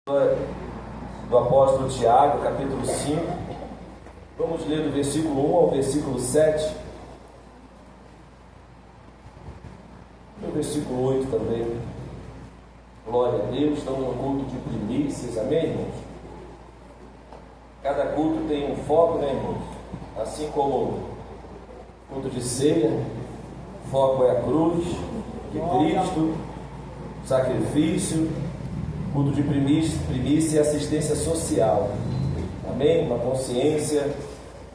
Do apóstolo Tiago, capítulo 5. Vamos ler do versículo 1 ao versículo 7. No versículo 8 também. Glória a Deus. Estamos no culto de primícias, amém, irmãos? Cada culto tem um foco, né, irmãos? Assim como o culto de ceia, o foco é a cruz de Cristo, sacrifício. Culto de primícia e assistência social, amém? Uma consciência,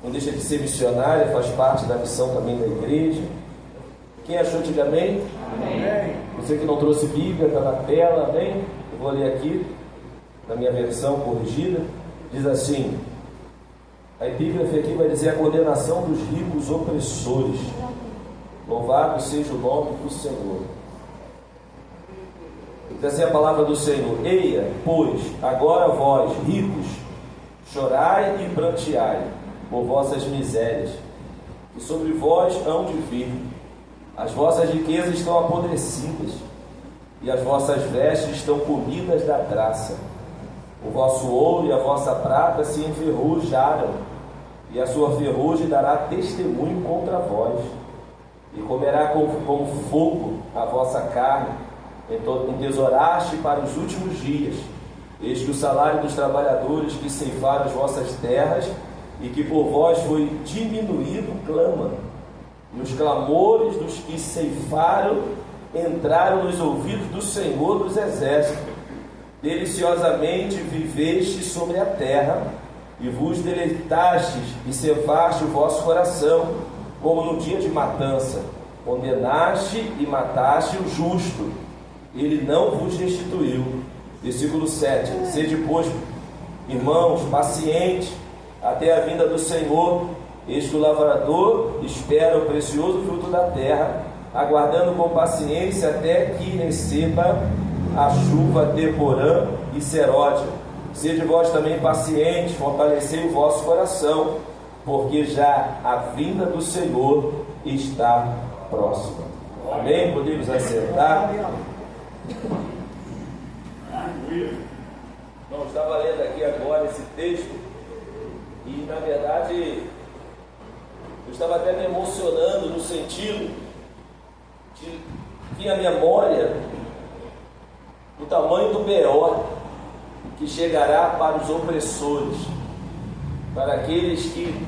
não deixa de ser missionária, faz parte da missão também da igreja. Quem achou, diga amém? Amém. Você que não trouxe Bíblia, está na tela, amém? Eu vou ler aqui, na minha versão corrigida, diz assim: a epígrafe aqui vai dizer a condenação dos ricos opressores. Louvado seja o nome do Senhor. Diz assim a palavra do Senhor: eia, pois, agora vós, ricos, chorai e pranteai por vossas misérias, que sobre vós hão de vir. As vossas riquezas estão apodrecidas, e as vossas vestes estão comidas da traça. O vosso ouro e a vossa prata se enferrujaram, e a sua ferrugem dará testemunho contra vós, e comerá como fogo a vossa carne. Entesouraste para os últimos dias. Eis que o salário dos trabalhadores que ceifaram as vossas terras e que por vós foi diminuído clama, e os clamores dos que ceifaram entraram nos ouvidos do Senhor dos exércitos. Deliciosamente viveste sobre a terra, e vos deleitastes e cevaste o vosso coração, como no dia de matança. Condenaste e mataste o justo, ele não vos restituiu. Versículo 7. Sede, pois, irmãos, pacientes até a vinda do Senhor. Eis que o lavrador espera o precioso fruto da terra, aguardando com paciência até que receba a chuva de Porã e Seródia. Sede vós também pacientes, fortalecei o vosso coração, porque já a vinda do Senhor está próxima. Amém? Podemos assentar. Não, estava lendo aqui agora esse texto e, na verdade, eu estava até me emocionando no sentido de vir à memória o tamanho do B.O. que chegará para os opressores, para aqueles que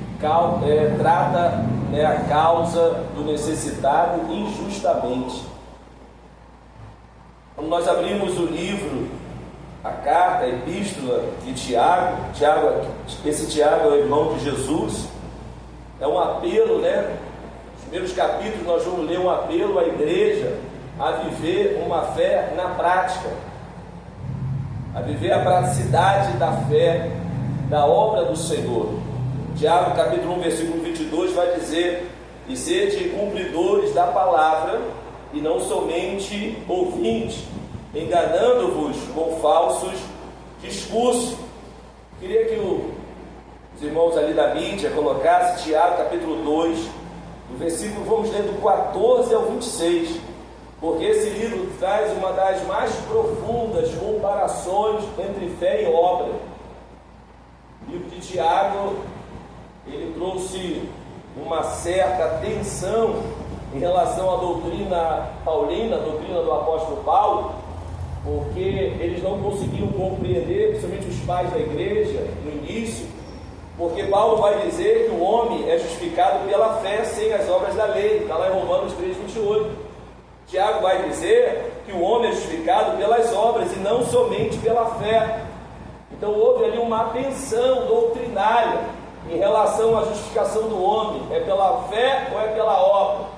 tratam a causa do necessitado injustamente. Quando nós abrimos o livro, a carta, a epístola de Tiago, esse Tiago é o irmão de Jesus, é um apelo, né? Nos primeiros capítulos nós vamos ler um apelo à igreja a viver uma fé na prática, a viver a praticidade da fé, da obra do Senhor. Tiago capítulo 1, versículo 22 vai dizer: e sede cumpridores da palavra, e não somente ouvintes, enganando-vos com falsos discursos. Queria que os irmãos ali da mídia colocassem Tiago capítulo 2, do versículo, vamos ler do 14 ao 26, porque esse livro traz uma das mais profundas comparações entre fé e obra. O livro de Tiago, ele trouxe uma certa tensão em relação à doutrina paulina, a doutrina do apóstolo Paulo, porque eles não conseguiam compreender, principalmente os pais da igreja, no início, porque Paulo vai dizer que o homem é justificado pela fé sem as obras da lei, está lá em Romanos 3:28. Tiago vai dizer que o homem é justificado pelas obras e não somente pela fé. Então houve ali uma tensão doutrinária em relação à justificação do homem, é pela fé ou é pela obra?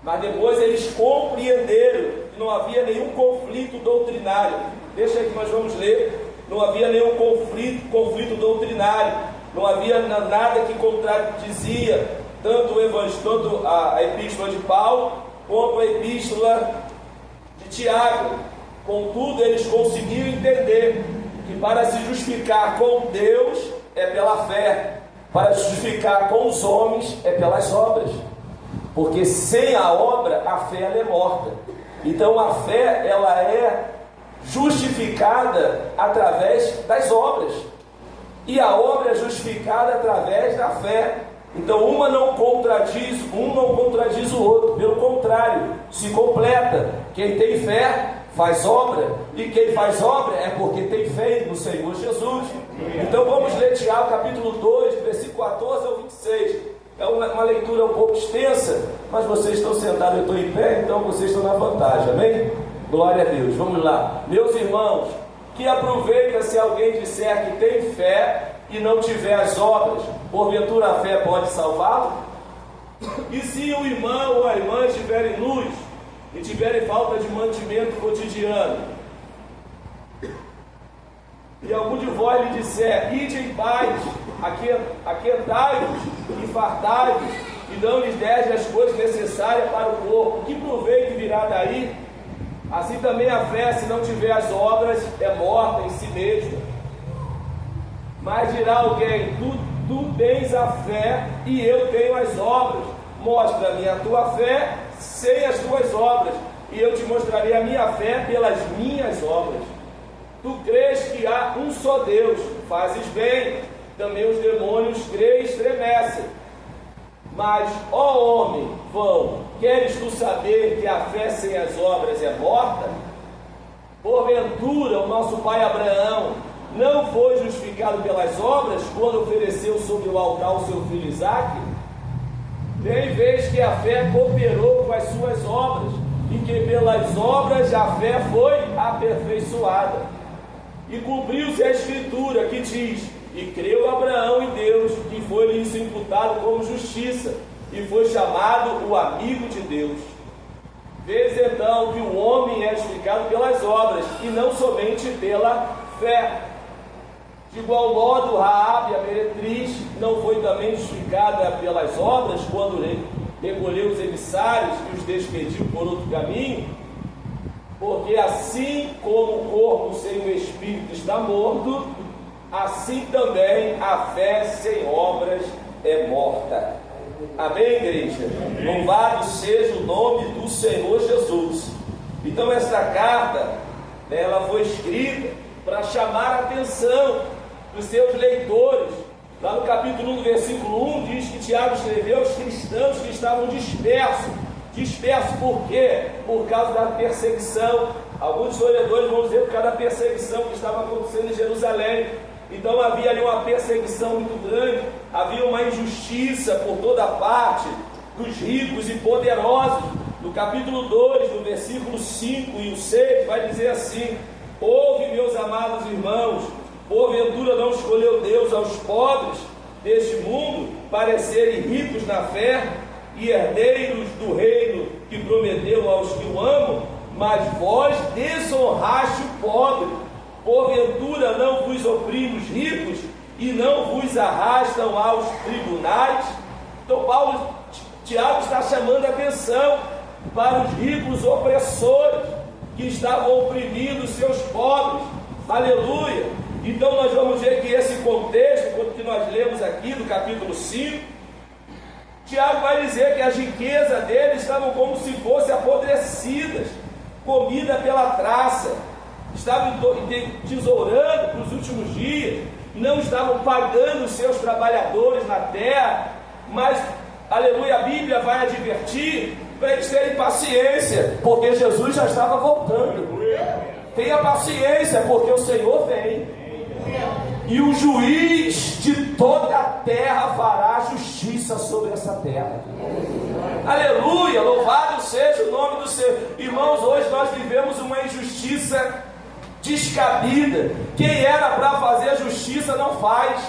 Mas depois eles compreenderam que não havia nenhum conflito doutrinário. Deixa aí que nós vamos ler. Não havia nenhum conflito doutrinário. Não havia nada que contradizia tanto o evangelho, tanto a epístola de Paulo, quanto a epístola de Tiago. Contudo, eles conseguiram entender que para se justificar com Deus é pela fé, para se justificar com os homens é pelas obras. Porque sem a obra, a fé ela é morta. Então a fé ela é justificada através das obras, e a obra é justificada através da fé. Então um não contradiz o outro, pelo contrário, se completa. Quem tem fé faz obra, e quem faz obra é porque tem fé no Senhor Jesus. Então vamos ler Tiago capítulo 2, versículo 14 ao 26. É uma leitura um pouco extensa, mas vocês estão sentados, eu estou em pé, então vocês estão na vantagem, amém? Glória a Deus. Vamos lá. Meus irmãos, que aproveita se alguém disser que tem fé e não tiver as obras, porventura a fé pode salvá-lo? E se o irmão ou a irmã estiverem nus e tiverem falta de mantimento cotidiano, e algum de vós lhe disser, ide em paz, aquentai-vos e fartai-vos, e não lhes deste as coisas necessárias para o corpo, que proveito virá daí? Assim também a fé, se não tiver as obras, é morta em si mesma. Mas dirá alguém, tu tens a fé e eu tenho as obras. Mostra-me a tua fé sem as tuas obras, e eu te mostrarei a minha fé pelas minhas obras. Tu crês que há um só Deus, fazes bem, também os demônios creem e estremecem. Mas, ó homem vão, queres tu saber que a fé sem as obras é morta? Porventura o nosso pai Abraão não foi justificado pelas obras quando ofereceu sobre o altar o seu filho Isaque? Nem vês que a fé cooperou com as suas obras, e que pelas obras a fé foi aperfeiçoada. E cumpriu-se a escritura que diz, e creu Abraão em Deus, e foi-lhe isso imputado como justiça, e foi chamado o amigo de Deus. Vês então que o homem é justificado pelas obras, e não somente pela fé. De igual modo, Raabe, a meretriz, não foi também justificada pelas obras, quando recolheu os emissários e os despediu por outro caminho? Porque assim como o corpo sem o espírito está morto, assim também a fé sem obras é morta. Amém, igreja? Louvado seja o nome do Senhor Jesus. Então esta carta, ela foi escrita para chamar a atenção dos seus leitores. Lá no capítulo 1, versículo 1, diz que Tiago escreveu aos cristãos que estavam dispersos. Dispersos por quê? Por causa da perseguição. Alguns historiadores vão dizer por causa da perseguição que estava acontecendo em Jerusalém. Então havia ali uma perseguição muito grande, havia uma injustiça por toda parte dos ricos e poderosos. No capítulo 2, no versículo 5 e o 6, vai dizer assim: ouve, meus amados irmãos, porventura não escolheu Deus aos pobres deste mundo para serem ricos na fé e herdeiros do reino que prometeu aos que o amam? Mas vós desonraste o pobre. Porventura não vos oprime os ricos e não vos arrastam aos tribunais? Então Tiago está chamando a atenção para os ricos opressores que estavam oprimindo os seus pobres. Aleluia! Então nós vamos ver que esse contexto, que nós lemos aqui do capítulo 5, Tiago vai dizer que as riquezas deles estavam como se fossem apodrecidas, comida pela traça. Estavam tesourando para os últimos dias, não estavam pagando os seus trabalhadores na terra, mas, aleluia, a Bíblia vai advertir para eles terem paciência, porque Jesus já estava voltando. Tenha paciência, porque o Senhor vem, e o juiz de toda a terra fará justiça sobre essa terra. Aleluia, louvado seja o nome do Senhor. Irmãos, hoje nós vivemos uma injustiça descabida. Quem era para fazer a justiça não faz.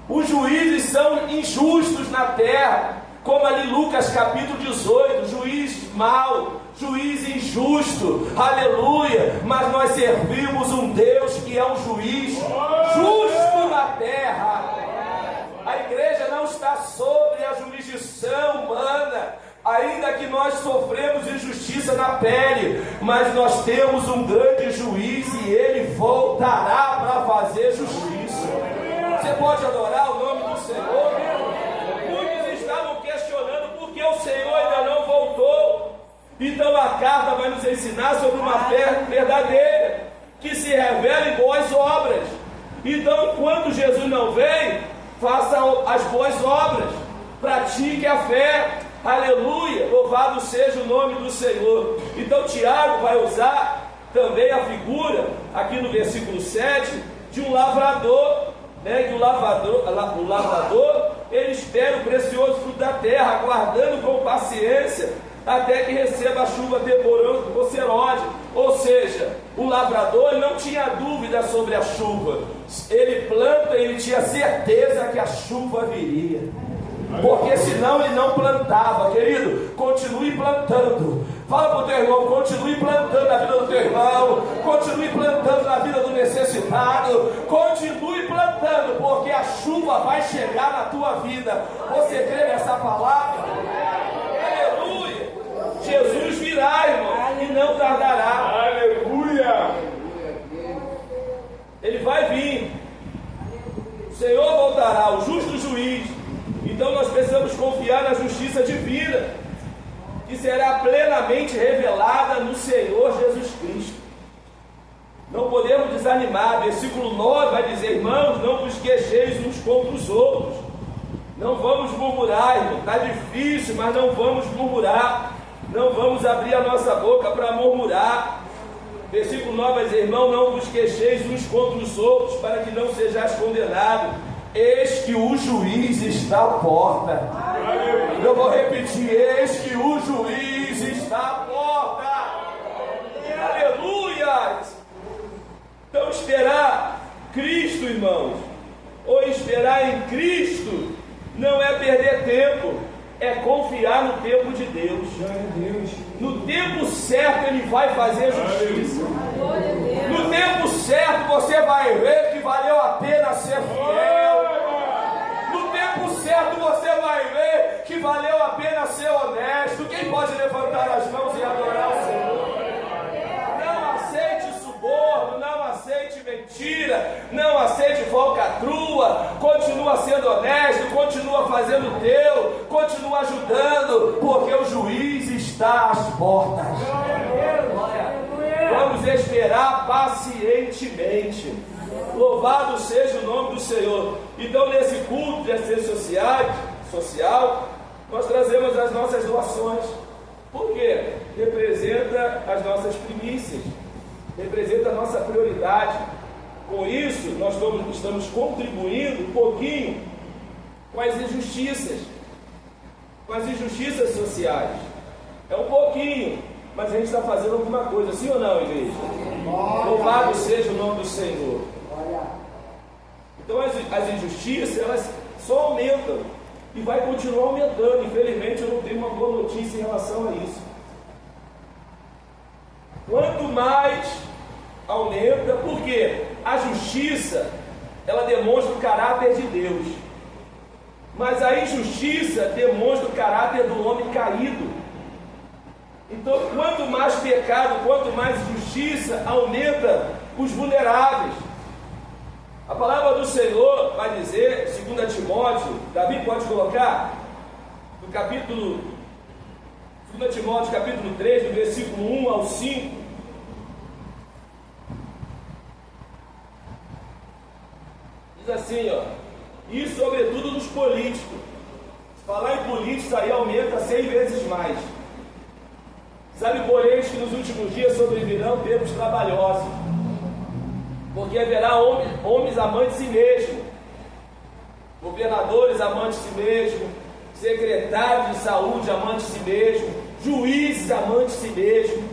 Os juízes são injustos na terra, como ali Lucas capítulo 18, juiz mau, juiz injusto, aleluia. Mas nós servimos um Deus que é um juiz justo na terra. A igreja não está sobre a jurisdição humana, ainda que nós sofremos injustiça na pele, mas nós temos um grande juiz e ele voltará para fazer justiça. Você pode adorar o nome do Senhor? Muitos estavam questionando por que o Senhor ainda não voltou, Então a carta vai nos ensinar sobre uma fé verdadeira, que se revela em boas obras. Então, enquanto Jesus não vem, faça as boas obras, pratique a fé. Aleluia, louvado seja o nome do Senhor. Então Tiago vai usar também a figura, aqui no versículo 7, de um lavrador, né? Que o lavrador, ele espera o precioso fruto da terra, aguardando com paciência até que receba a chuva temporária. Ou seja, o lavrador não tinha dúvida sobre a chuva. Ele planta e ele tinha certeza que a chuva viria, porque senão ele não plantava. Querido, continue plantando. Fala para o teu irmão, continue plantando na vida do teu irmão, continue plantando na vida do necessitado, continue plantando, porque a chuva vai chegar na tua vida. Você crê nessa palavra? Aleluia! Jesus virá, irmão, e não tardará. Aleluia! Ele vai vir. O Senhor voltará, o justo juiz. Então nós precisamos confiar na justiça divina, que será plenamente revelada no Senhor Jesus Cristo. Não podemos desanimar. Versículo 9 vai dizer: irmãos, não vos queixeis uns contra os outros. Não vamos murmurar, irmão. Está difícil, mas não vamos murmurar. Não vamos abrir a nossa boca para murmurar. Versículo 9 vai dizer: irmão, não vos queixeis uns contra os outros, para que não sejais condenados. Eis que o juiz está à porta. Eu vou repetir: eis que o juiz está à porta. Aleluia! Então esperar Cristo, irmãos, ou esperar em Cristo, não é perder tempo, é confiar no tempo de Deus. No tempo certo Ele vai fazer justiça. No tempo certo você vai ver que valeu a pena ser fiel. No tempo certo você vai ver que valeu a pena ser honesto. Quem pode levantar as mãos e adorar o Senhor? Não aceite suborno, não aceite mentira, não aceite falcatrua. Continua sendo honesto, continua fazendo o teu, continua ajudando, porque o juiz está às portas. Vamos esperar pacientemente. Louvado seja o nome do Senhor. Então, nesse culto de assistência social, nós trazemos as nossas doações. Por quê? Representa as nossas primícias, representa a nossa prioridade. Com isso, nós estamos contribuindo um pouquinho com as injustiças sociais. É um pouquinho, mas a gente está fazendo alguma coisa, sim ou não, igreja? Louvado seja o nome do Senhor. Então as injustiças, elas só aumentam e vai continuar aumentando. Infelizmente eu não tenho uma boa notícia em relação a isso. Quanto mais aumenta, porque a justiça, ela demonstra o caráter de Deus, mas a injustiça demonstra o caráter do homem caído. Então, quanto mais pecado, quanto mais injustiça, aumenta os vulneráveis. A palavra do Senhor vai dizer, 2 Timóteo, Davi pode colocar, no capítulo 2 Timóteo, capítulo 3, do versículo 1 ao 5, diz assim, ó: e sobretudo nos políticos. Falar em políticos aí aumenta 100 vezes mais. Sabe, porém, que nos últimos dias sobrevirão tempos trabalhosos, porque haverá homens amantes de si mesmo, governadores amantes de si mesmo, secretários de saúde amantes de si mesmo, juízes amantes de si mesmo,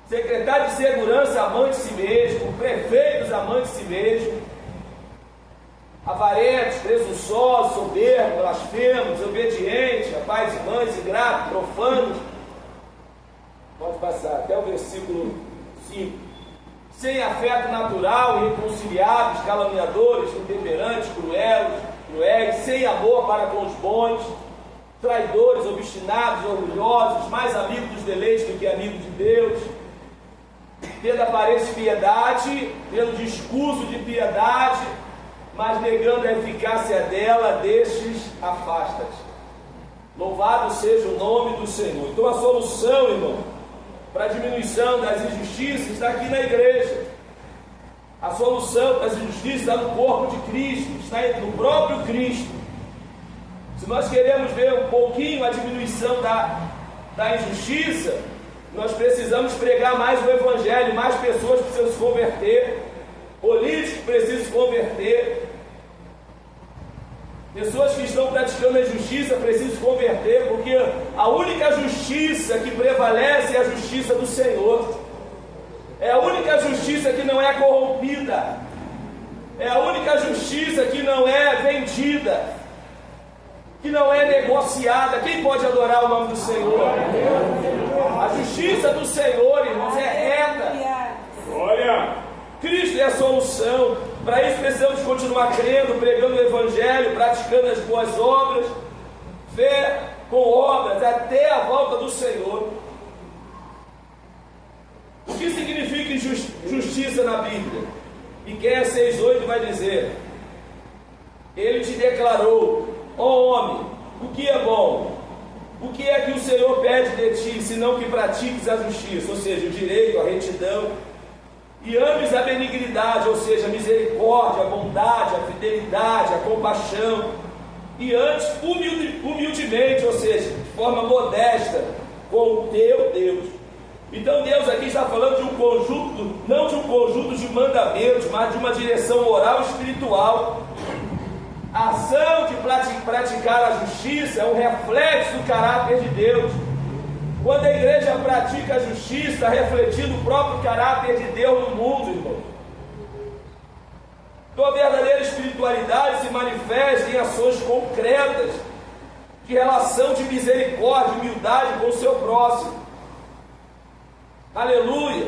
secretários de segurança amantes de si mesmo, prefeitos amantes de si mesmo, avarentos, presunçosos, soberbos, blasfemos, desobedientes, pais e mães, ingratos, profanos. Pode passar até o versículo 5. Sem afeto natural, irreconciliáveis, caluniadores, intemperantes, cruéis, sem amor para com os bons, traidores, obstinados, orgulhosos, mais amigos dos deleites do que amigos de Deus, tendo aparência de piedade, tendo discurso de piedade, mas negando a eficácia dela, destes afasta-te. Louvado seja o nome do Senhor. Então a solução, irmão, para a diminuição das injustiças está aqui na igreja. A solução para as injustiças está no corpo de Cristo, está no próprio Cristo. Se nós queremos ver um pouquinho a diminuição da injustiça, nós precisamos pregar mais o Evangelho, mais pessoas precisam se converter, políticos precisam se converter, pessoas que estão praticando a injustiça precisam se converter, porque a única justiça que prevalece é a justiça do Senhor. É a única justiça que não é corrompida, é a única justiça que não é vendida, que não é negociada. Quem pode adorar o nome do Senhor? A justiça do Senhor, irmãos, é reta. Glória! Cristo é a solução. Para isso precisamos continuar crendo, pregando o Evangelho, praticando as boas obras, fé com obras, até a volta do Senhor. O que significa justiça na Bíblia? Miqueias 6,8 vai dizer: Ele te declarou, ó homem, o que é bom? O que é que o Senhor pede de ti, senão que pratiques a justiça, ou seja, o direito, a retidão, e ames a benignidade, ou seja, a misericórdia, a bondade, a fidelidade, a compaixão, e antes humildemente, ou seja, de forma modesta, com o teu Deus. Então Deus aqui está falando de um conjunto, não de um conjunto de mandamentos, mas de uma direção moral e espiritual. A ação de praticar a justiça é um reflexo do caráter de Deus. Quando a igreja pratica a justiça, está refletindo o próprio caráter de Deus no mundo, irmão. Então a verdadeira espiritualidade se manifesta em ações concretas, de relação de misericórdia e humildade com o seu próximo. Aleluia!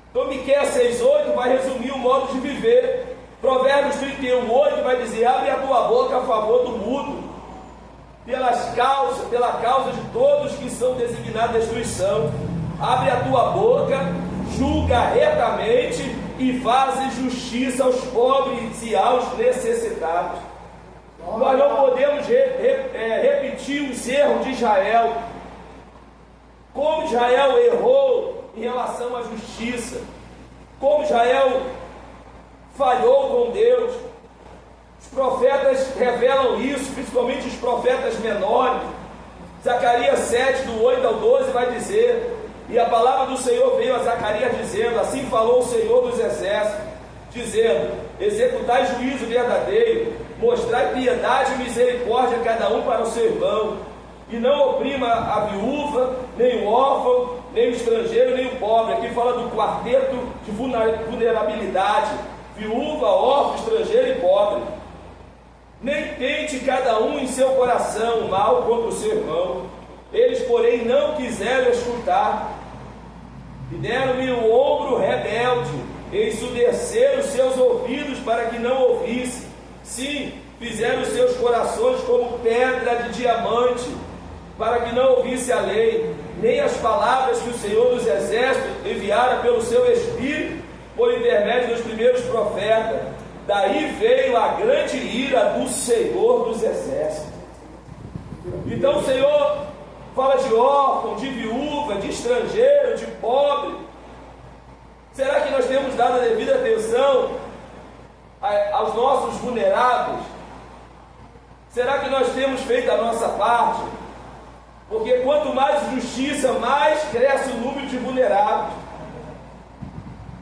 Então Miqueias 6,8 vai resumir o modo de viver. Provérbios 31,8 vai dizer: abre a tua boca a favor do mudo, pela causa de todos que são designados à destruição. Abre a tua boca, julga retamente e faz justiça aos pobres e aos necessitados. Nós não podemos repetir os erros de Israel. Como Israel errou em relação à justiça, como Israel falhou com Deus. Os profetas revelam isso, principalmente os profetas menores. Zacarias 7, do 8 ao 12 vai dizer: e a palavra do Senhor veio a Zacarias dizendo: assim falou o Senhor dos exércitos, dizendo: executai juízo verdadeiro, mostrai piedade e misericórdia a cada um para o seu irmão, e não oprima a viúva, nem o órfão, nem o estrangeiro, nem o pobre. Aqui fala do quarteto de vulnerabilidade: viúva, órfão, estrangeiro e pobre. Nem tente cada um em seu coração o mal contra o seu irmão. Eles, porém, não quiseram escutar, e deram-me o ombro rebelde, e ensurdeceram os seus ouvidos para que não ouvisse. Sim, fizeram os seus corações como pedra de diamante, para que não ouvisse a lei, nem as palavras que o Senhor dos Exércitos enviara pelo seu Espírito, por intermédio dos primeiros profetas. Daí veio a grande ira do Senhor dos Exércitos. Então o Senhor fala de órfão, de viúva, de estrangeiro, de pobre. Será que nós temos dado a devida atenção aos nossos vulneráveis? Será que nós temos feito a nossa parte? Porque quanto mais justiça, mais cresce o número de vulneráveis.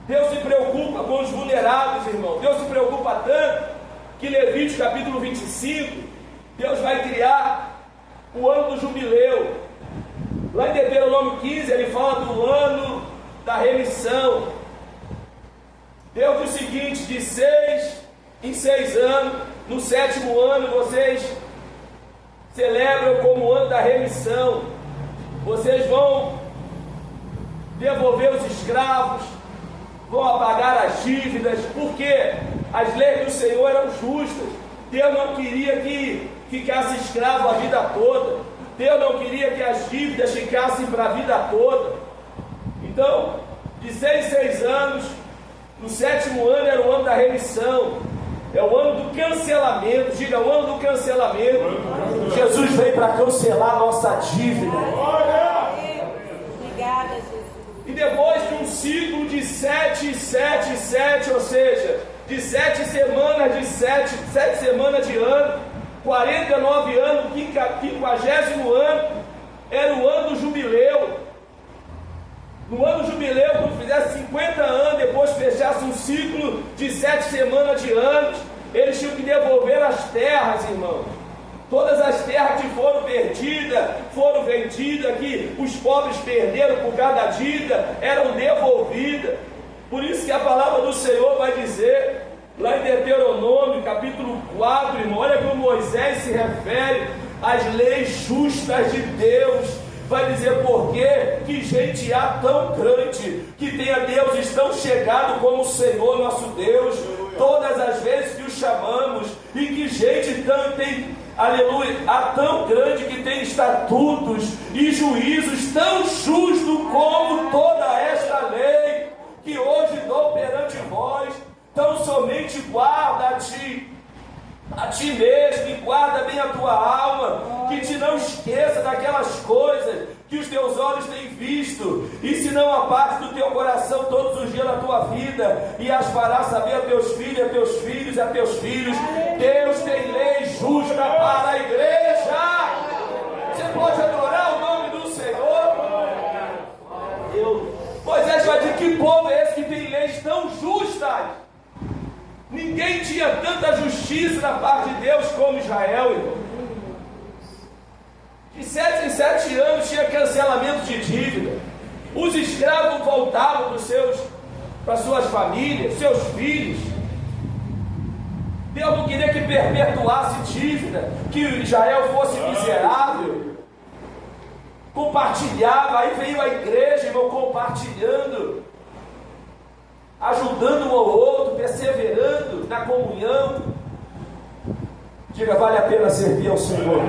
Deus se preocupa com os vulneráveis, irmão. Deus se preocupa tanto que Levítico capítulo 25, Deus vai criar o ano do jubileu. Lá em Deuteronômio 15, ele fala do ano da remissão. Deus diz o seguinte: de 6 em 6 anos, no 7º ano, vocês celebram como o ano da remissão. Vocês vão devolver os escravos, vão apagar as dívidas, porque as leis do Senhor eram justas. Deus não queria que ficasse escravo a vida toda. Deus não queria que as dívidas ficassem para a vida toda. Então, de 6 em 6 anos, no 7º ano era o ano da remissão. É o ano do cancelamento. Diga, o ano do cancelamento. Jesus veio para cancelar a nossa dívida. Obrigada, Jesus. E depois de um ciclo de 7, 7, 7, ou seja, de 7 semanas de 7 semanas de ano, 49 anos, 50º ano, era o ano do jubileu. No ano do jubileu, quando fizesse 50 anos, depois fechasse um ciclo de 7 semanas de anos, eles tinham que devolver as terras, irmãos. Todas as terras que foram perdidas, foram vendidas, que os pobres perderam por cada dívida, eram devolvidas. Por isso que a palavra do Senhor vai dizer, lá em Deuteronômio, capítulo 4, irmão, olha como Moisés se refere às leis justas de Deus. Vai dizer por que gente há tão grande, que tem a deuses tão chegado como o Senhor nosso Deus, todas as vezes que o chamamos, e que gente tem, aleluia, há tão grande que tem estatutos e juízos tão justos como toda esta lei, que hoje dou perante vós. Então somente guarda a ti mesmo, e guarda bem a tua alma, que te não esqueça daquelas coisas que os teus olhos têm visto, e se não aparte do teu coração todos os dias da tua vida, e as farás saber a teus filhos, a teus filhos, a teus filhos. Deus tem lei justa para a igreja. Você pode adorar o nome do Senhor. Moisés vai dizer: que povo é esse que tem leis tão justas? Ninguém tinha tanta justiça da parte de Deus como Israel, irmão. De 7 em 7 anos tinha cancelamento de dívida. Os escravos voltavam para suas famílias, seus filhos. Deus não queria que perpetuasse dívida, que Israel fosse miserável. Compartilhava, aí veio a igreja, irmão, compartilhando, ajudando um ao outro, perseverando na comunhão. Diga, vale a pena servir ao Senhor.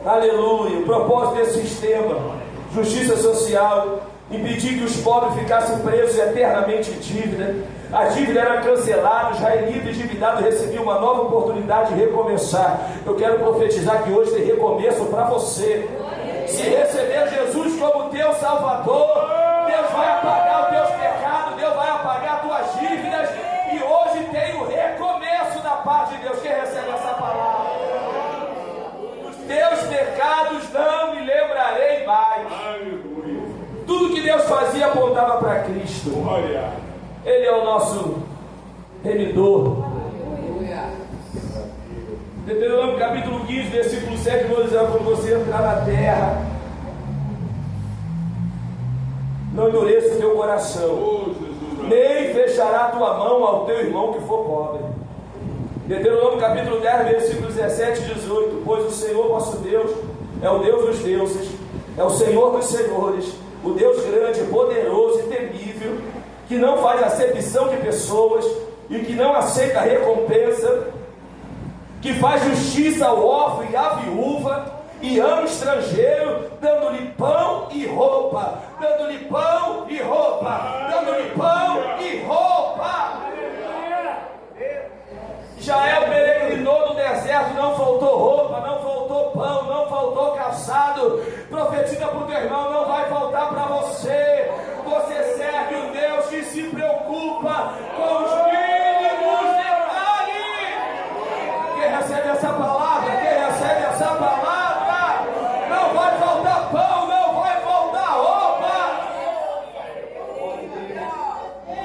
Aleluia. O propósito desse sistema, justiça social, impedir que os pobres ficassem presos eternamente em dívida. A dívida era cancelada, os israelitas endividados recebiam uma nova oportunidade de recomeçar. Eu quero profetizar que hoje tem recomeço para você. Se receber Jesus como teu Salvador, Deus vai apagar os teus pecados, Deus vai apagar as tuas dívidas, e hoje tem o recomeço da parte de Deus. Quem recebe essa palavra? Os teus pecados não me lembrarei mais. Tudo que Deus fazia apontava para Cristo. Ele é o nosso remidor. Deuteronômio capítulo 15, versículo 7, vou dizer: quando você entrar na terra, não endureça o teu coração, nem fechará a tua mão ao teu irmão que for pobre. Deuteronômio capítulo 10, versículos 17 e 18: pois o Senhor vosso Deus é o Deus dos deuses, é o Senhor dos senhores, o Deus grande, poderoso e temível, que não faz acepção de pessoas e que não aceita recompensa, que faz justiça ao órfão e à viúva, e ama o estrangeiro, dando-lhe pão e roupa, dando-lhe pão e roupa, dando-lhe pão e roupa. Israel peregrinou no deserto, não faltou roupa, não faltou pão, não faltou calçado. Profetiza para o teu irmão: não vai faltar para você. Você serve um Deus que se preocupa com os mínimos detalhes. Quem recebe essa palavra? Quem recebe essa palavra? Não vai faltar pão, não vai faltar roupa.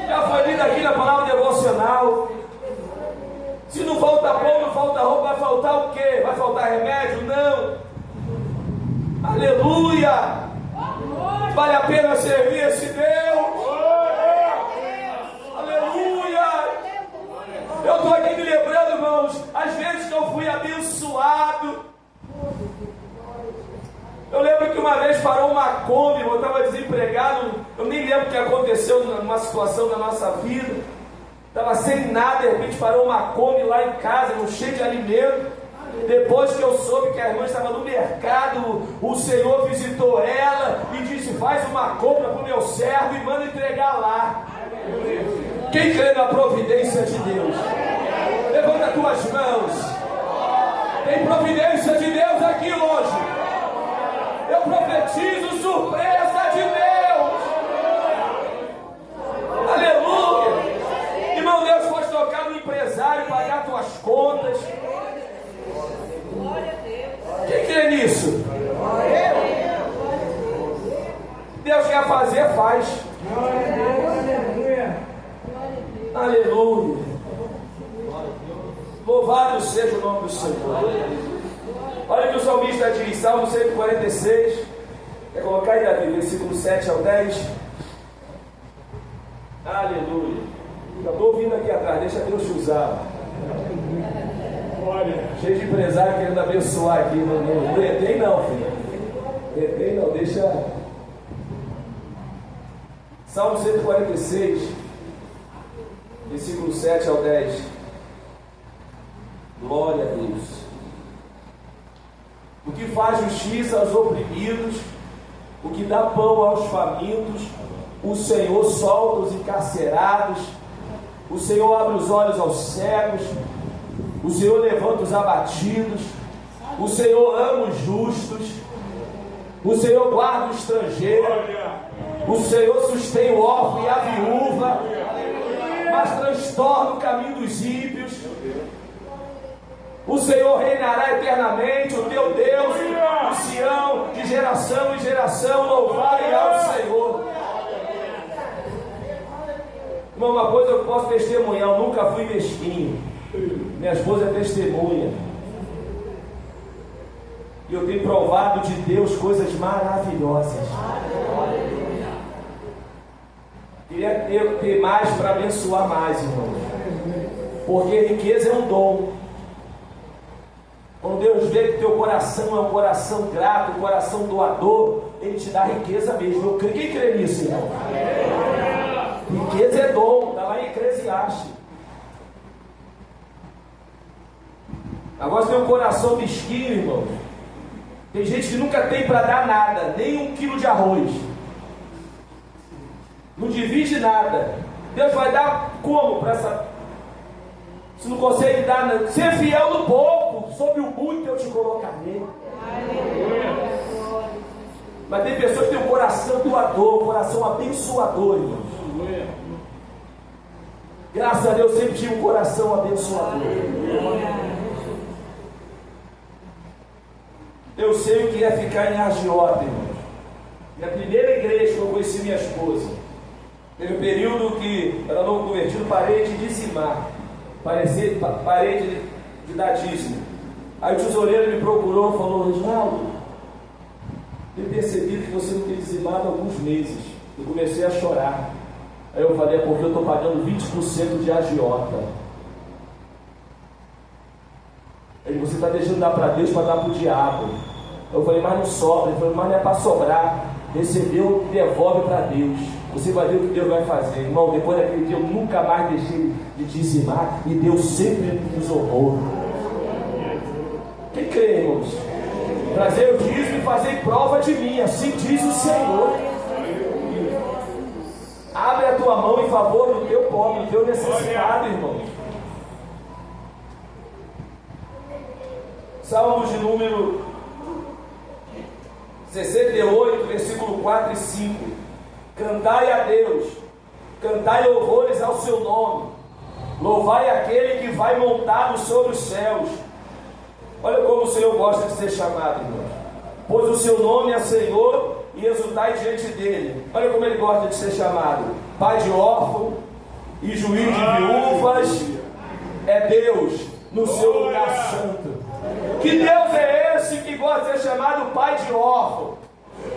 Já foi lido aqui na palavra devocional. Se não falta pão, não falta roupa, vai faltar o quê? Vai faltar remédio? Não. Aleluia. Vale a pena servir esse Deus. Aleluia. Eu estou aqui me lembrando, irmãos, às vezes que eu fui abençoado. Eu lembro que uma vez parou uma Kombi, eu estava desempregado. Eu nem lembro o que aconteceu numa situação da nossa vida. Estava sem nada, de repente parou uma Kombi lá em casa, cheio de alimento. Depois que eu soube que a irmã estava no mercado, o Senhor visitou ela e disse: faz uma compra para o meu servo e manda entregar lá. Quem crê na providência de Deus? Levanta as tuas mãos. Tem providência de Deus aqui hoje. Eu profetizo surpresa de Deus. Aleluia. Irmão, Deus pode tocar no empresário, pagar tuas contas. Quem crê nisso? Deus quer fazer, faz. Aleluia. Louvado seja o nome do Senhor. Olha o que o salmista diz, Salmo 146. Quer colocar aí, Davi, versículo 7 ao 10. Aleluia. Já estou ouvindo aqui atrás, deixa Deus te usar. Cheio de empresário querendo abençoar aqui. Não retém não, filho. Retém não, deixa. Salmo 146, versículo 7 ao 10. Glória a Deus. O que faz justiça aos oprimidos, o que dá pão aos famintos, o Senhor solta os encarcerados, o Senhor abre os olhos aos cegos, o Senhor levanta os abatidos, o Senhor ama os justos, o Senhor guarda o estrangeiro, o Senhor sustém o órfão e a viúva, mas transtorna o caminho dos ímpios. O Senhor reinará eternamente, o teu Deus, o Sião, de geração em geração, louvai ao Senhor. Irmão, uma coisa eu posso testemunhar, eu nunca fui mesquinho. Minha esposa é testemunha. E eu tenho provado de Deus coisas maravilhosas. Queria ter mais para abençoar mais, irmão. Porque riqueza é um dom. Quando Deus vê que teu coração é um coração grato, um coração doador, Ele te dá riqueza mesmo. Quem crê nisso, irmão? Riqueza é dom, está lá em Eclesiastes. Agora, se tem um coração mesquinho, irmão, tem gente que nunca tem para dar nada, nem 1 quilo de arroz. Não divide nada. Deus vai dar como para essa... Se não consegue dar nada, ser fiel no pouco, sobre o muito eu te colocarei. Mas tem pessoas que têm um coração doador, um coração abençoador, irmãos. Graças a Deus sempre tive um coração abençoador. Eu sei o que é ficar em agiota, irmãos. Na primeira igreja que eu conheci minha esposa, teve um período que era novo convertido, parei de dizimar. Parei de dar dízimo. Aí o tesoureiro me procurou e falou: Reginaldo, eu percebi que você não tem dizimado há alguns meses. Eu comecei a chorar. Aí eu falei: é porque eu estou pagando 20% de agiota. Aí você está deixando dar para Deus para dar para o diabo. Eu falei: mas não sobra. Ele falou: mas não é para sobrar. Recebeu, devolve para Deus. Você vai ver o que Deus vai fazer. Irmão, depois daquele dia eu nunca mais deixei de dizimar. E Deus sempre nos honrou. Quem crê, irmãos? Trazer o dízimo e fazer prova de mim. Assim diz o Senhor. Abre a tua mão em favor do teu pobre, do teu necessitado, irmão. Salmos de número 68, versículo 4 e 5. Cantai a Deus, cantai louvores ao seu nome, louvai aquele que vai montado sobre os céus. Olha como o Senhor gosta de ser chamado, irmão. Pois o seu nome é Senhor e exultai diante dele. Olha como ele gosta de ser chamado: Pai de órfão e juiz de viúvas. É Deus no seu lugar santo. Que Deus é esse que gosta de ser chamado Pai de órfão,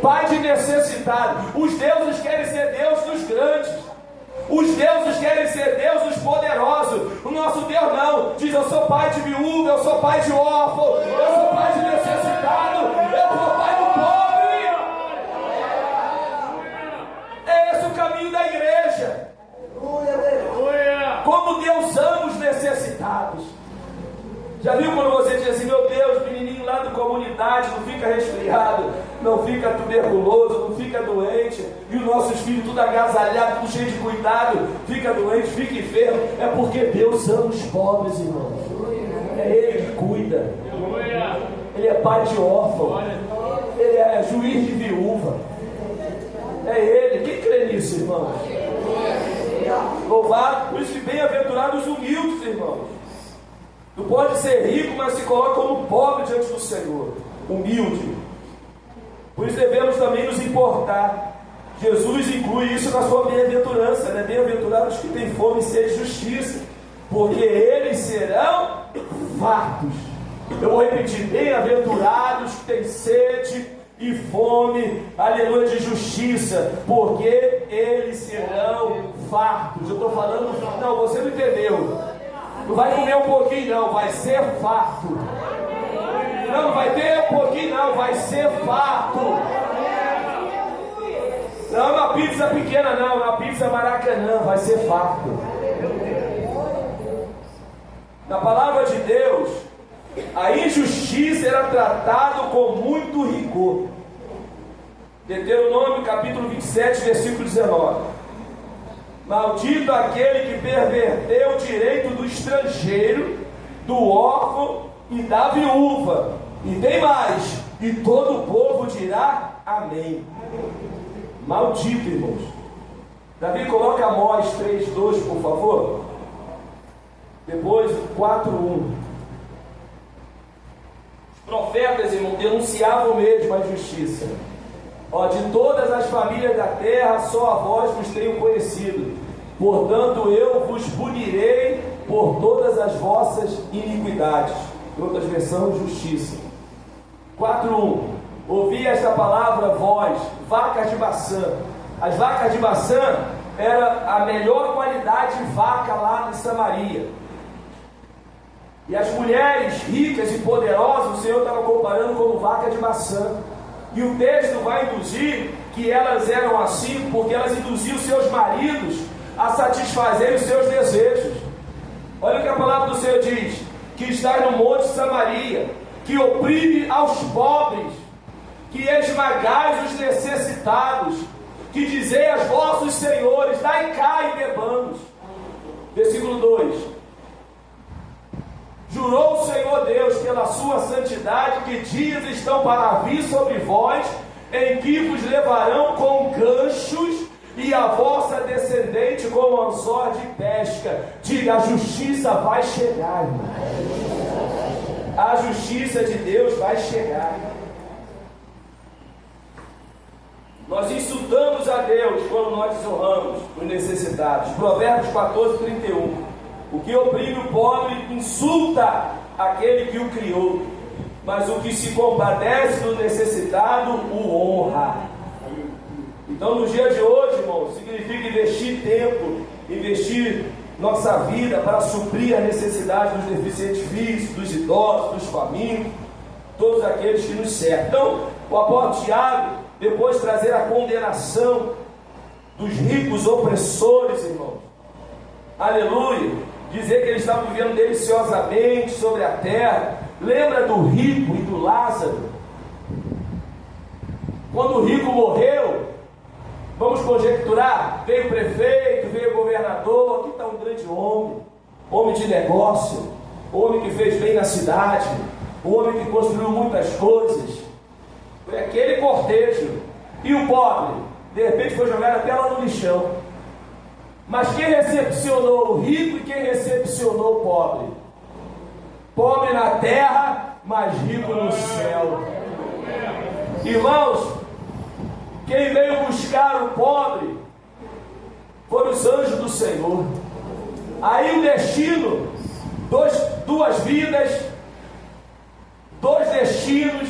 Pai de necessitado? Os deuses querem ser Deus dos grandes. Os deuses querem ser Deus dos poderosos. O nosso Deus não. Diz: eu sou pai de viúva, eu sou pai de órfão, eu sou pai de necessitado, eu sou pai do pobre. É esse o caminho da igreja. Como Deus ama os necessitados. Já viu quando você diz assim: meu Deus, menininho lá da comunidade não fica resfriado, não fica tuberculoso, não fica doente, e os nossos filhos tudo agasalhado, tudo cheio de cuidado, fica doente, fica enfermo, é porque Deus ama os pobres, irmãos. É Ele que cuida. Ele é pai de órfão. Ele é juiz de viúva. É Ele. Quem crê nisso, irmãos? Louvado. Por isso que bem-aventurados os humildes, irmãos. Tu pode ser rico, mas se coloca como pobre diante do Senhor. Humilde. Por isso devemos também nos importar. Jesus inclui isso na sua bem-aventurança, né? Bem-aventurados que têm fome e sede de justiça, porque eles serão fartos. Eu vou repetir: bem-aventurados que têm sede e fome, aleluia, de justiça, porque eles serão fartos. Eu estou falando, não, você não entendeu. Não vai comer um pouquinho, não, vai ser farto. Não vai ter um pouquinho, não, vai ser farto. Não é uma pizza pequena, não, é uma pizza Maracanã, vai ser farto. Na palavra de Deus, a injustiça era tratada com muito rigor. Deuteronômio capítulo 27, versículo 19. Maldito aquele que perverteu o direito do estrangeiro, do órfão e da viúva. E tem mais, e todo o povo dirá amém. Maldito, irmãos. Davi, coloca Amós 3:2, por favor. Depois 4:1. Os profetas, irmão, denunciavam mesmo a injustiça. De todas as famílias da terra, só a vós vos tenho conhecido. Portanto, eu vos punirei por todas as vossas iniquidades. Em outras versões, justiça. 4:1. Ouvi esta palavra, vós, vacas de Baçã. As vacas de Baçã era a melhor qualidade de vaca lá em Samaria. E as mulheres ricas e poderosas, o Senhor estava comparando como vaca de maçã. E o texto vai induzir que elas eram assim porque elas induziam seus maridos a satisfazerem os seus desejos. Olha o que a palavra do Senhor diz: que está no monte Samaria, que oprime aos pobres, que esmagais os necessitados, que dizei aos vossos senhores: dai cá e bebamos. Versículo 2: jurou o Senhor Deus pela sua santidade que dias estão para vir sobre vós, em que vos levarão com ganchos e a vossa descendente com anzor de pesca. Diga: a justiça vai chegar, irmão. A justiça de Deus vai chegar. Nós insultamos a Deus quando nós desonramos os necessitados. Provérbios 14:31. O que oprime o pobre insulta aquele que o criou, mas o que se compadece do necessitado o honra. Então, no dia de hoje, irmão, significa investir tempo, investir nossa vida para suprir a necessidade dos deficientes físicos, dos idosos, dos famintos, todos aqueles que nos cercam. Então, o apóstolo Tiago, depois de trazer a condenação dos ricos opressores, irmãos, aleluia, dizer que eles estavam vivendo deliciosamente sobre a terra. Lembra do rico e do Lázaro? Quando o rico morreu, vamos conjecturar, veio o prefeito, veio o governador, aqui está um grande homem, homem de negócio, homem que fez bem na cidade, homem que construiu muitas coisas. Foi aquele cortejo. E o pobre, de repente, foi jogado até lá no lixão. Mas quem recepcionou o rico e quem recepcionou o pobre? Pobre na terra, mas rico no céu. Irmãos, quem veio buscar o pobre foram os anjos do Senhor. Aí o destino, duas vidas, dois destinos.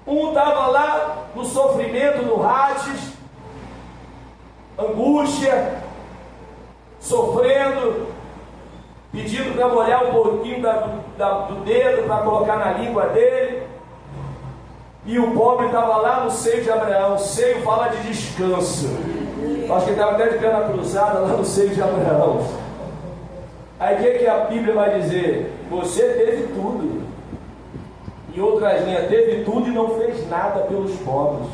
Um estava lá no sofrimento, no Hades, angústia, sofrendo, pedindo para molhar um pouquinho do dedo para colocar na língua dele. E o pobre estava lá no seio de Abraão. O seio fala de descanso. Acho que ele estava até de perna cruzada lá no seio de Abraão. Aí o que a Bíblia vai dizer? Você teve tudo. E outras linhas, teve tudo e não fez nada pelos pobres.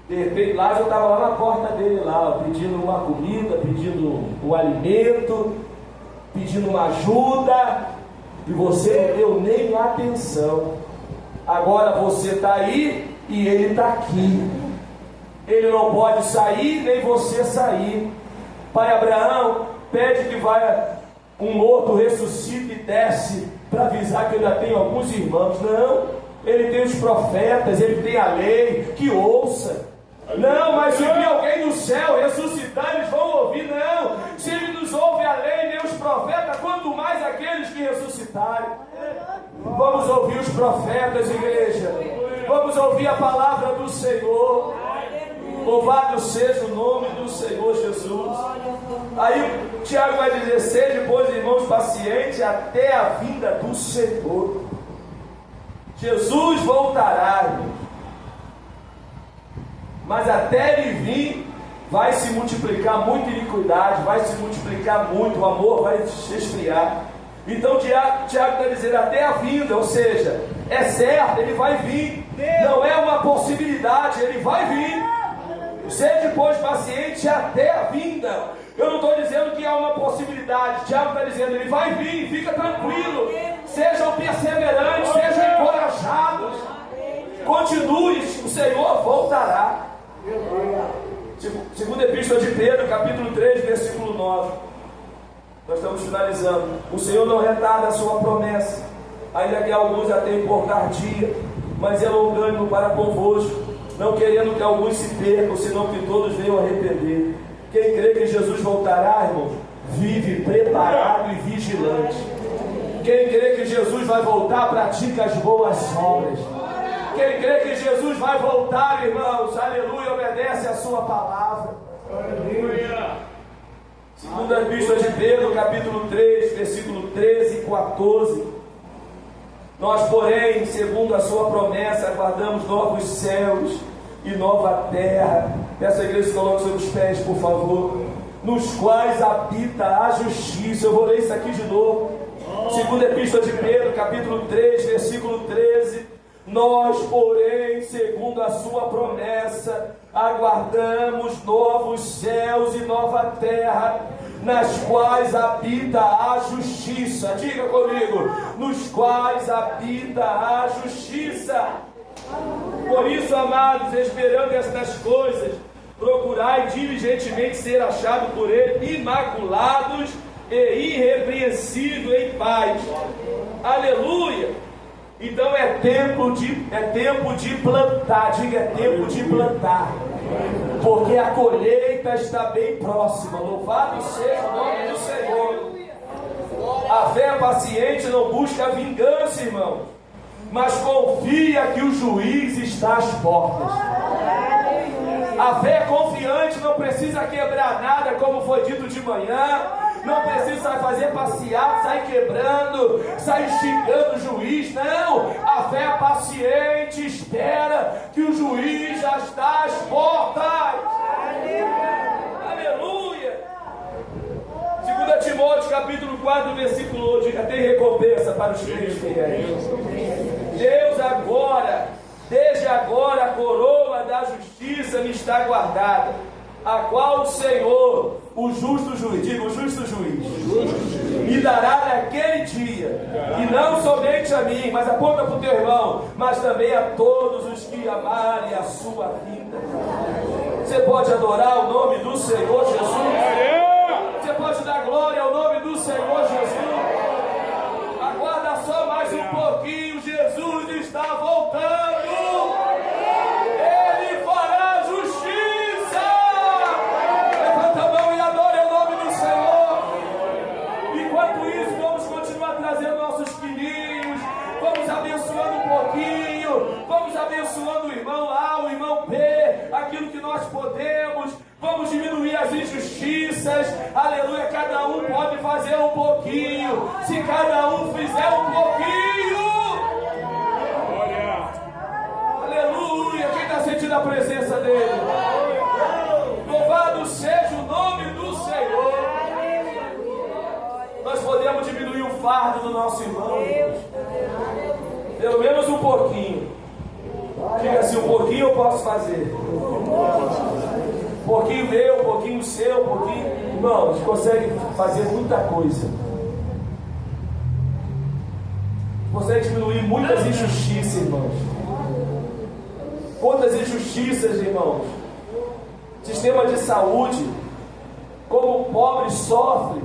De repente, Lázaro estava lá na porta dele, lá, pedindo uma comida, pedindo um alimento, pedindo uma ajuda, e você não deu nem atenção. Agora você está aí e ele está aqui. Ele não pode sair, nem você sair. Pai Abraão pede que vai um morto, ressuscita e desce para avisar que ainda tem alguns irmãos. Não, ele tem os profetas, ele tem a lei, que ouça. Não, mas se vir alguém do céu ressuscitar, eles vão ouvir. Não, se ele nos ouve a lei, nem os profetas, quanto mais aqueles que ressuscitarem. Vamos ouvir os profetas, igreja. Vamos ouvir a palavra do Senhor. Louvado seja o nome do Senhor Jesus. Aí Tiago vai dizer: sede, pois, irmãos, pacientes até a vinda do Senhor. Jesus voltará, irmãos. Mas até ele vir, vai se multiplicar muita iniquidade, vai se multiplicar muito, o amor vai se esfriar. Então Tiago está dizendo até a vinda, ou seja, é certo, ele vai vir, não é uma possibilidade, ele vai vir. Sede, pois, paciente até a vinda. Eu não estou dizendo que é uma possibilidade, Tiago está dizendo, ele vai vir, fica tranquilo, sejam perseverantes, sejam encorajados, continue, o Senhor voltará. Segunda Epístola de Pedro, capítulo 3, versículo 9. Nós estamos finalizando. O Senhor não retarda a sua promessa, ainda que alguns a tenham por tardia, mas é longânimo para convosco, não querendo que alguns se percam, senão que todos venham arrepender. Quem crê que Jesus voltará, irmãos, vive preparado e vigilante. Quem crê que Jesus vai voltar, pratica as boas obras. Quem crê que Jesus vai voltar, irmãos, aleluia, obedece a sua palavra. Aleluia. Segunda Epístola de Pedro, capítulo 3, versículo 13 e 14. Nós, porém, segundo a sua promessa, aguardamos novos céus e nova terra. Peço à igreja que coloque sobre os pés, por favor. Nos quais habita a justiça. Eu vou ler isso aqui de novo. Segunda Epístola de Pedro, capítulo 3, versículo 13. Nós, porém, segundo a sua promessa, aguardamos novos céus e nova terra, nas quais habita a justiça. Diga comigo: nos quais habita a justiça. Por isso, amados, esperando estas coisas, procurai diligentemente ser achados por Ele, imaculados e irrepreensíveis em paz. Aleluia! Então é tempo de plantar. Diga, é tempo de plantar, porque a colheita está bem próxima. Louvado seja o nome do Senhor. A fé paciente não busca vingança, irmão, mas confia que o juiz está às portas. A fé confiante não precisa quebrar nada, como foi dito de manhã. Não precisa fazer passear, sair quebrando, sair xingando o juiz. Não, a fé paciente espera que o juiz já está às portas. Aleluia. 2 Timóteo capítulo 4, versículo 1. Diga: tem recompensa para os crentes fiéis. Deus agora, desde agora, a coroa da justiça me está guardada, a qual o Senhor, o justo juiz, diga, o justo juiz, me dará naquele dia, e não somente a mim, mas aponta para o teu irmão, mas também a todos os que amarem a sua vida. Você pode adorar o nome do Senhor Jesus? Você pode dar glória ao nome do Senhor Jesus? Aguarda só mais um pouquinho, Jesus está voltando. Vamos abençoando o irmão A, o irmão B, aquilo que nós podemos. Vamos diminuir as injustiças. Aleluia, cada um pode fazer um pouquinho. Se cada um fizer um pouquinho, aleluia, quem está sentindo a presença dele? Louvado seja o nome do Senhor. Nós podemos diminuir o fardo do nosso irmão. Pelo menos posso fazer? Um pouquinho meu, um pouquinho seu, um pouquinho... Irmãos, a gente consegue fazer muita coisa. Consegue diminuir muitas injustiças, irmãos. Quantas injustiças, irmãos. Sistema de saúde, como o pobre sofre.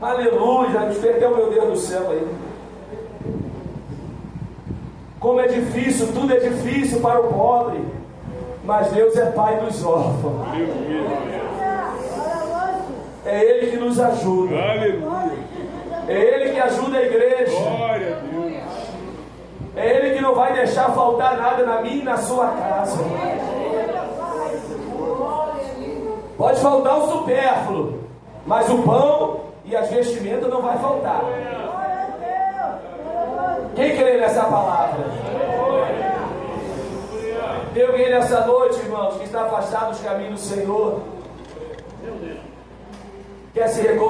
Aleluia, despertei o meu Deus do céu aí. Como é difícil, tudo é difícil para o pobre, mas Deus é Pai dos órfãos. É Ele que nos ajuda. É Ele que ajuda a igreja. Glória a Deus. É Ele que não vai deixar faltar nada na minha e na sua casa. Pode faltar o supérfluo, mas o pão e as vestimentas não vai faltar. Quem crê nessa palavra? Tem alguém nessa noite, irmãos, que está afastado dos caminhos do Senhor? Quer se reconciliar?